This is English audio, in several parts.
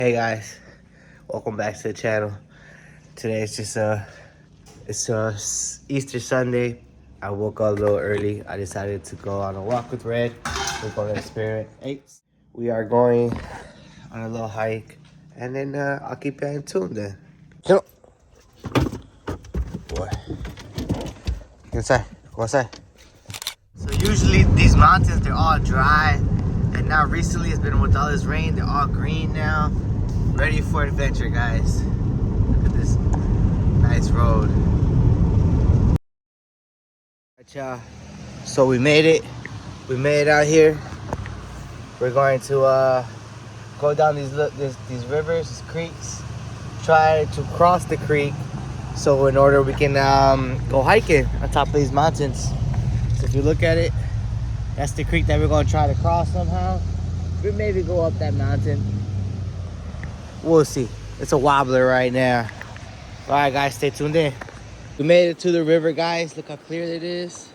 Hey guys, welcome back to the channel. Today it's just Easter Sunday. I woke up a little early. I decided to go on a walk with Red. We're going to Spirit 8. We are going on a little hike, and then I'll keep you in tune then. Go. Boy. Go inside. Go inside. So usually these mountains, they're all dry, and now recently it's been with all this rain, they're all green now. Ready for adventure, guys. Look at this nice road. Alright, y'all. So we made it. We made it out here. We're going to go down these rivers, these creeks. Try to cross the creek, so in order we can go hiking on top of these mountains. So if you look at it, that's the creek that we're going to try to cross somehow. We maybe go up that mountain. We'll see. It's a wobbler right now. All right, guys, stay tuned in. We made it to the river, guys. Look how clear it is.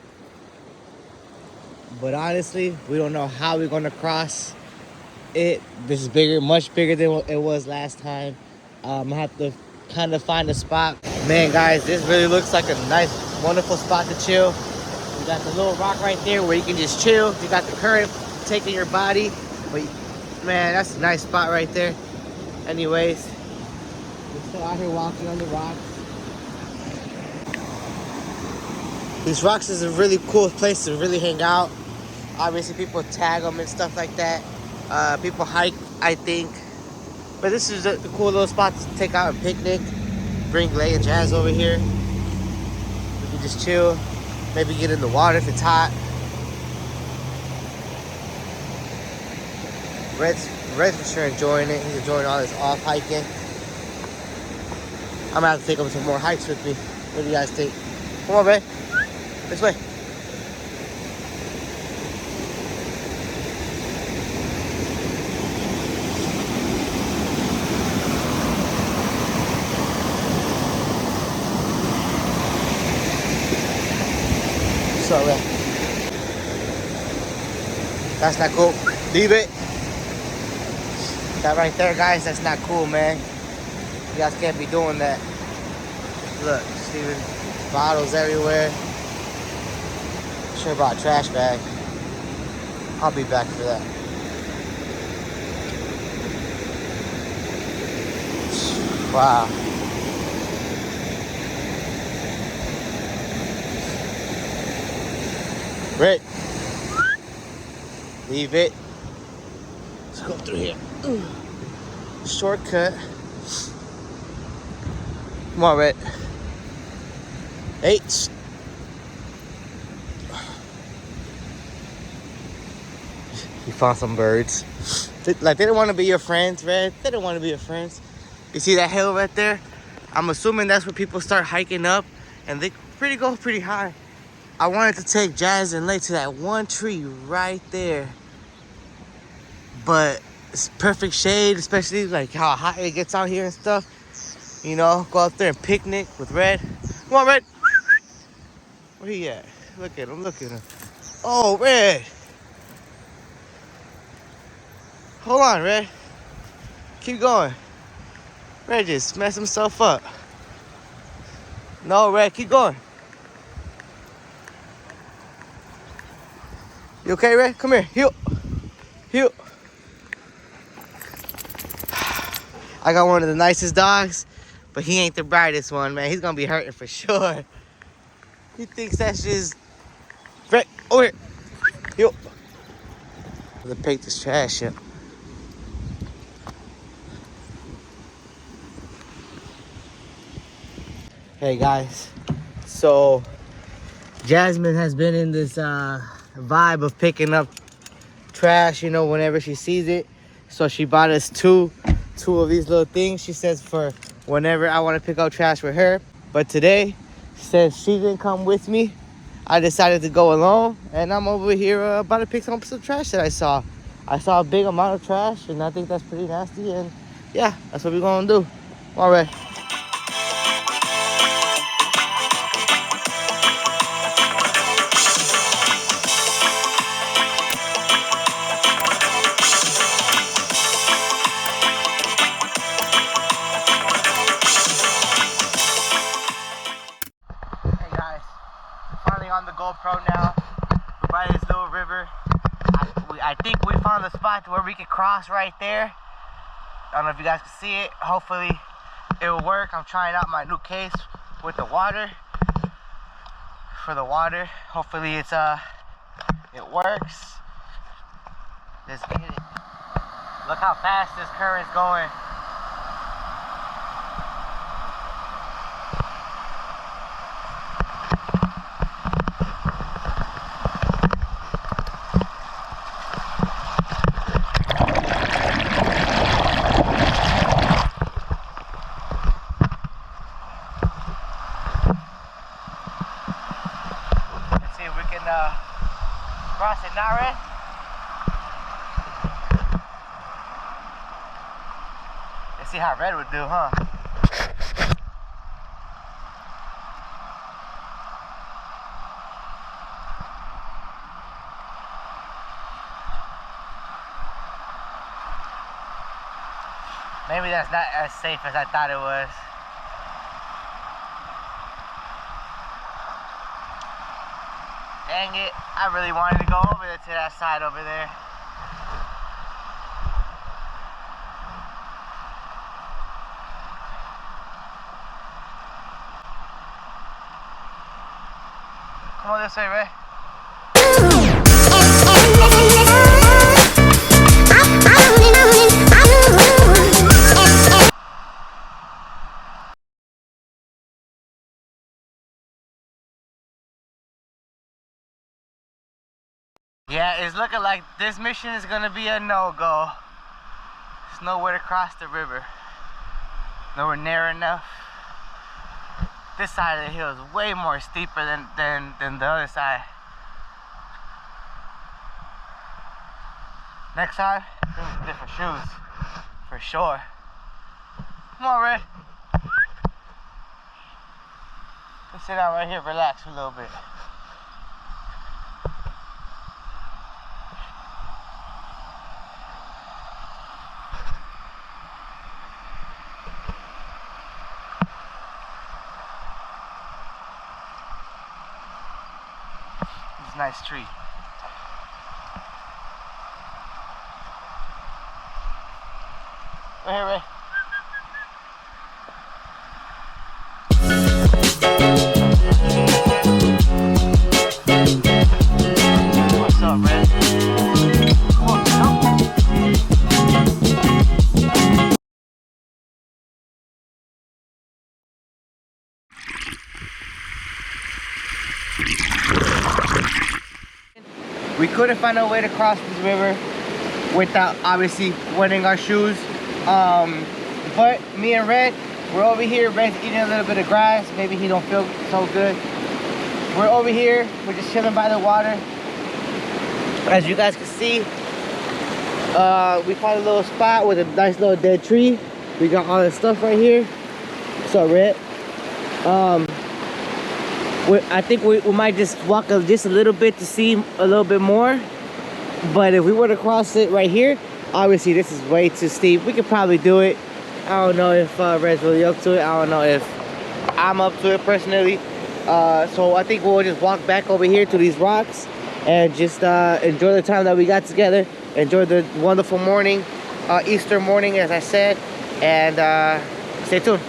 But honestly, we don't know how we're gonna cross it. This is bigger, much bigger than what it was last time. I have to kind of find a spot. Man, guys, this really looks like a nice, wonderful spot to chill. You got the little rock right there where you can just chill. You got the current taking your body. But man, that's a nice spot right there. Anyways, we're still out here walking on the rocks. These rocks is a really cool place to really hang out. Obviously, people tag them and stuff like that. People hike, I think. But this is a cool little spot to take out and picnic. Bring Lay and Jazz over here. We can just chill. Maybe get in the water if it's hot. Red's for sure enjoying it. He's enjoying all this off hiking. I'm gonna have to take him some more hikes with me. What do you guys think? Come on, Red. This way. So, that's not cool. Leave it. That right there, guys, that's not cool, man. You guys can't be doing that. Look, Steven, bottles everywhere. Should have brought a trash bag. I'll be back for that. Wow. Rick. Leave it. Let's go through here. Shortcut. Come on, Red. 8. You found some birds. They didn't want to be your friends, Red. They didn't want to be your friends. You see that hill right there? I'm assuming that's where people start hiking up, and they go pretty high. I wanted to take Jazz and Lay to that one tree right there, but it's perfect shade, especially like how hot it gets out here and stuff. You know, go out there and picnic with Red. Come on, Red. Where he at? Look at him. Look at him. Oh, Red. Hold on, Red. Keep going. Red just messed himself up. No, Red, keep going. You okay, Red? Come here. Heel. Heel. I got one of the nicest dogs, but he ain't the brightest one, man. He's gonna be hurting for sure. He thinks that's just... Red, over here. Heel. Let's pick this trash up. Hey guys, so Jasmine has been in this vibe of picking up trash, you know, whenever she sees it. So she bought us two of these little things. She says for whenever I want to pick up trash with her. But today, since she didn't come with me, I decided to go alone, and I'm over here about to pick up some trash that I saw. I saw a big amount of trash, and I think that's pretty nasty. And yeah, that's what we're gonna do. All right. we can cross right there. I don't know if you guys can see it. Hopefully it will work. I'm trying out my new case with the water. For the water, hopefully it works. Let's get it. Look how fast this current's going. Let's see if we can cross it now, Red. Let's see how Red would do, huh? Maybe that's not as safe as I thought it was. Dang it, I really wanted to go over there to that side over there. Come on this way, Ray. Yeah, it's looking like this mission is gonna be a no-go. There's nowhere to cross the river. Nowhere near enough. This side of the hill is way more steeper than the other side. Next time, bring some different shoes. For sure. Come on, Red. Let's sit down right here, relax for a little bit. Nice tree. Right here, Ray. What's up, Ray? What's up? We couldn't find a way to cross this river without obviously wetting our shoes. But me and Red, we're over here. Red's eating a little bit of grass. Maybe he don't feel so good. We're over here. We're just chilling by the water. As you guys can see, we found a little spot with a nice little dead tree. We got all this stuff right here. What's up, Red? I think we might just walk just a little bit to see a little bit more. But if we were to cross it right here, obviously this is way too steep. We could probably do it. I don't know if Red's really up to it. I don't know if I'm up to it personally. So I think we'll just walk back over here to these rocks and just enjoy the time that we got together. Enjoy the wonderful morning, Easter morning, as I said. And stay tuned.